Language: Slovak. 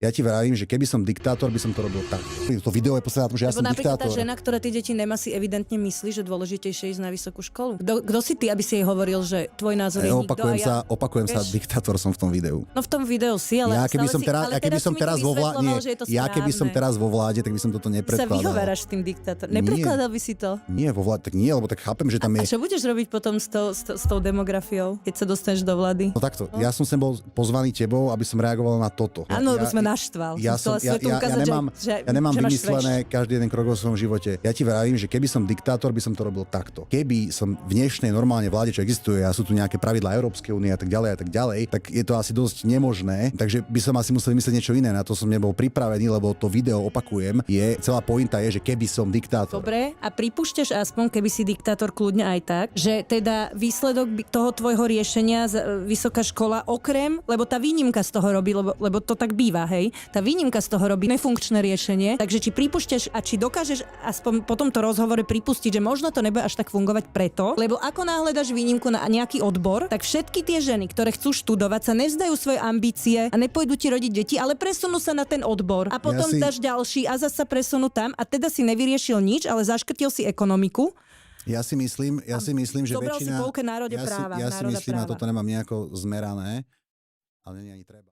Ja ti vravím, že keby som diktátor, by som to robil tak. To video je posledná, že ja som napríklad diktátor. tá žena, ktorá tie deti nemá, si evidentne myslí, že dôležitejšie je ísť na vysokú školu. Kto si ty, aby si jej hovoril, že tvoj názor je nikto a ja... Opakujem sa, diktátor som v tom videu. No v tom videu si, ale... Ja keby som teraz vo vláde, keby som teraz vo vláde, tak by som toto nepredkladal. Sa vyhováraš tým diktátorom. Nepredkladal by si to? Nie, vo vláde, tak nie, lebo tak chápem, že tam je... A čo budeš robiť potom s tou demografiou, keď sa dostaneš do vlády? No takto, ja som sem bol pozvaný tebou, aby som reagoval na toto. Áno, lebo sme naštval. Ja nemám vymyslené každý jeden krok vo svojom živote. Ja ti vravím, že keby som diktátor, by som to robil takto. Keby som v dnešnej normálne vláde, čo existuje, a sú tu nejaké pravidlá Európskej únie a tak ďalej, tak je to asi dosť nemožné. Takže by som asi musel vymyslieť niečo iné. Na to som nebol pripravený, lebo to video, opakujem, celá pointa je, že keby som diktátor. Dobre, a pripúšťaš aspoň, keby si diktátor kľudne aj tak, že teda výsledok toho tvojho riešenia vysoká škola okrem, lebo tá výnimka z toho robí, lebo to tak býva, hej. Tá výnimka z toho robí nefunkčné riešenie, takže či pripúšťaš a či dokážeš aspoň po tomto rozhovore pripustiť, že možno to nebude až tak fungovať preto, lebo ako náhle dáš výnimku na nejaký odbor, tak všetky tie ženy, ktoré chcú študovať, sa nevzdajú svoje ambície a nepôjdu ti rodiť deti, ale presunú sa na ten odbor a potom dáš ďalší a zasa presunú tam a teda si nevyriešil nič, ale zaškrtil si ekonomiku. Ja si myslím, že zobral väčšina... si polke národe práva. Ja si myslím, a toto nemám nejako zmerané, ale nie ani treba.